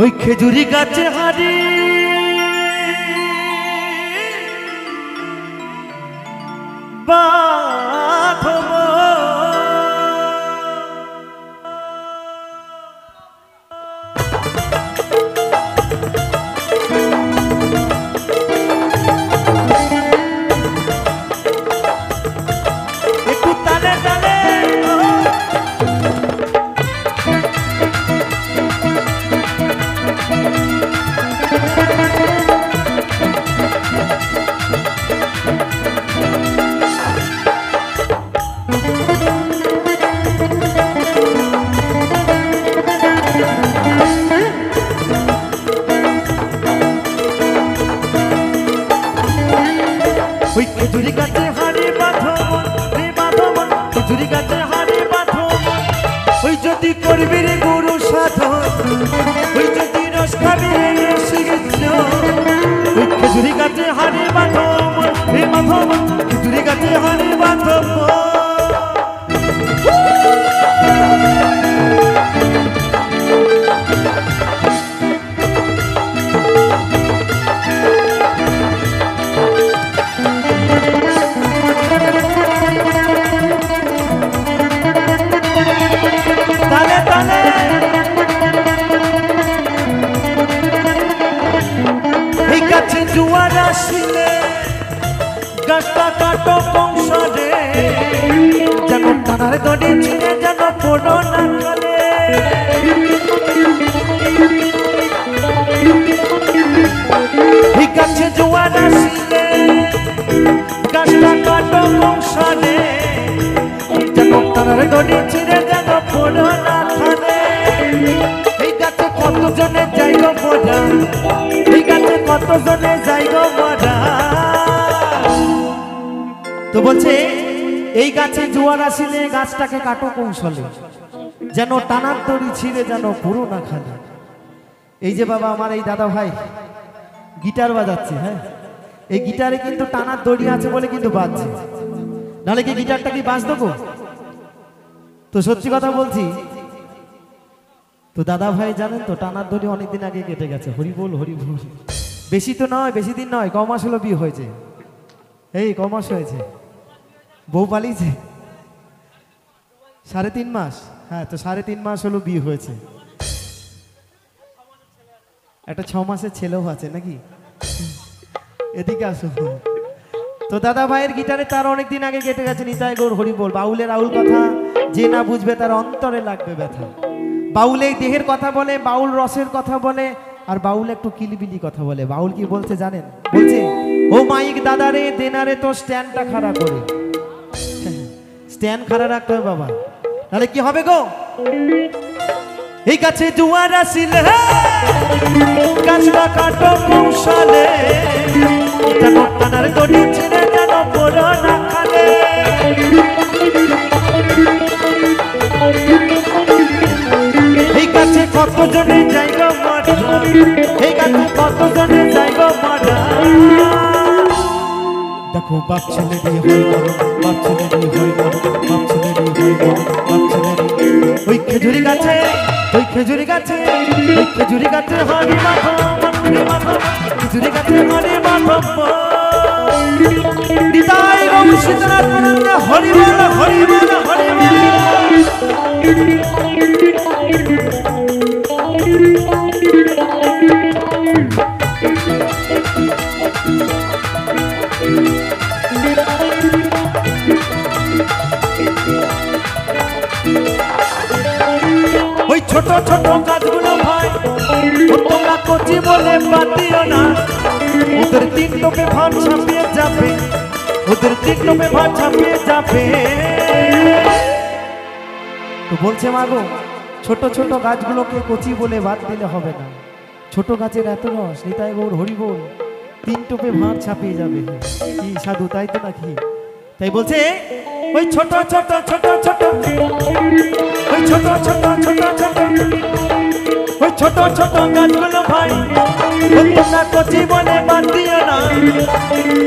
ওই খেজুরি গাছে হারি বাঁধব একটু তালে তালে ওই খেজুরি গাছে হারি বাঁধব রে বাঁধব খেজুরি গাছে হারি বাঁধব ওই যদি করবি রে গুরু সাধন ওই যদি রস খাবি রে রসিকৃষ্ণ ওই খেজুরি গাছে হারি বাঁধব রে বাঁধব খেজুরি গাছে হারি বাঁধব জুয়ার আসিলে গাছটা কাটো বংশরে যেন টানার দড়ি ছিঁড়ে যেন পড়ো না খালে এই গাছে জুয়ার আসিলে গাছটা কাটো বংশরে যেন টানার দড়ি ছিঁড়ে যেন পড়ো না খালে এই গাছে কতজনে যাইল মজা এই গাছে কতজনে যাইল মজা তো বলছে এই গাছে জোয়ার আসিলে গাছটাকে কাটো কৌশলে যেন টানার দড়ি ছিঁড়ে যেন পুরো না খালে এই যে বাবা আমার এই দাদা ভাই গিটার বাজাচ্ছে হ্যাঁ এই গিটারে কিন্তু টানার দড়ি আছে বলে কিন্তু বাজছে নাহলে কি গিটারটা কি বাজ দেবো তো সত্যি কথা বলছি তো দাদা ভাই জানেন তো টানার দড়ি অনেকদিন আগে কেটে গেছে হরি বল বেশি তো নয় বেশি দিন নয় কমাস হলো বিয়ে হয়েছে এই কমাস হয়েছে বউ পালিয়েছে 3.5 মাস হ্যাঁ তো 3.5 মাস হলো বিয়ে হয়েছে একটা 6 মাসের ছেলেও আছে নাকি এদিকে আসো তো দাদা ভাইয়ের গিটারে তার অনেকদিন আগে কেটে গেছে নিতাই গৌর হরি বল বাউলের আউল কথা যে না বুঝবে তার অন্তরে লাগবে ব্যথা বাউল এই দেহের কথা বলে বাউল রসের কথা বলে আর বাউল একটু কিলিবিলি কথা বলে বাউল কি বলছে জানেন বলছে ও মাইক দাদারে দেনারে তো স্ট্যান্ডটা খাড়া করে স্ট্যান্ড খাড়া রাখতে হবে বাবা তাহলে কি হবে গো এই গাছে জুয়ার আসিলে গাছটা কাটো কৌশলে যেন টানার দড়ি ছিঁড়ে যেন পড়ো না খালে এই গাছে কতজনে যাইব মরা এই গাছে কতজনে যাইব মরা দেখো বাপ ছেলে দিয়ে হই মরো বাপ ছেলে দিয়ে হই মরো বাপ ছেলে দিয়ে হই মরো বাপ ছেলে ওই খেজুরি গাছে ওই খেজুরি গাছে ওই খেজুরি গাছে হরি মাধব খেজুরি গাছে হরি মাধব নিতাই গৌর সীতানাথ প্রণাম হরি বল হরি বল হরি বল ওই ছোট ছোট গাছগুলো ভাই তোমরা কচি বলে বাদ দিও না ওদের 3 টোপে ভাত ছাপিয়ে যাবে ওদের 3 টোপে ভাত ছাপিয়ে যাবে তো বলছে মাগো ছোট ছোট গাছগুলোকে কচি বলে বাদ দিলে হবে না ছোট গাছের এত রস নিতাই গৌর হরি বল 3 টোপে ভাত ছাপিয়ে যাবে কি সাধু তাই তো নাকি তাই বলছে ওই ছোট ছোট ছোট ছোট ওই ছোট ছোট ছোট ছোট ওই ছোট ছোট গাছগুলো ভাই তোমরা কচি বলে বাদ দিও না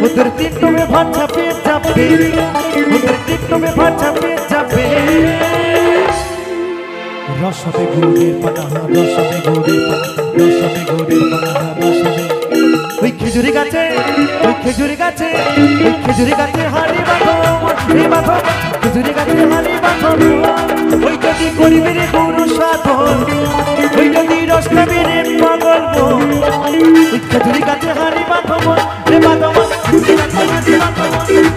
ওদের 3 টোপে ভাত ছাপিয়ে যাবে ওদের 3 টোপে ভাত ছাপিয়ে যাবে রসবে গৌরের পাতা রসবে গৌরের পাতা খেজুরি গাছে হাড়ি বাঁধো রে বাঁধো খেজুরি গাছে হাড়ি বাঁধো ওই যদি করিবে রে গরু সাধন ওই যদি রস খাবে রে পাগল ওই খেজুরি গাছে হাড়ি বাঁধো রে বাঁধো খেজুরি গাছে হাড়ি বাঁধো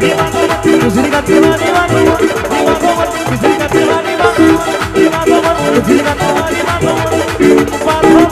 রে বাঁধো খেজুরি গাছে হাড়ি বাঁধো রে বাঁধো খেজুরি গাছে হাড়ি বাঁধো রে বাঁধো খেজুরি গাছে হাড়ি বাঁধো বাঁধো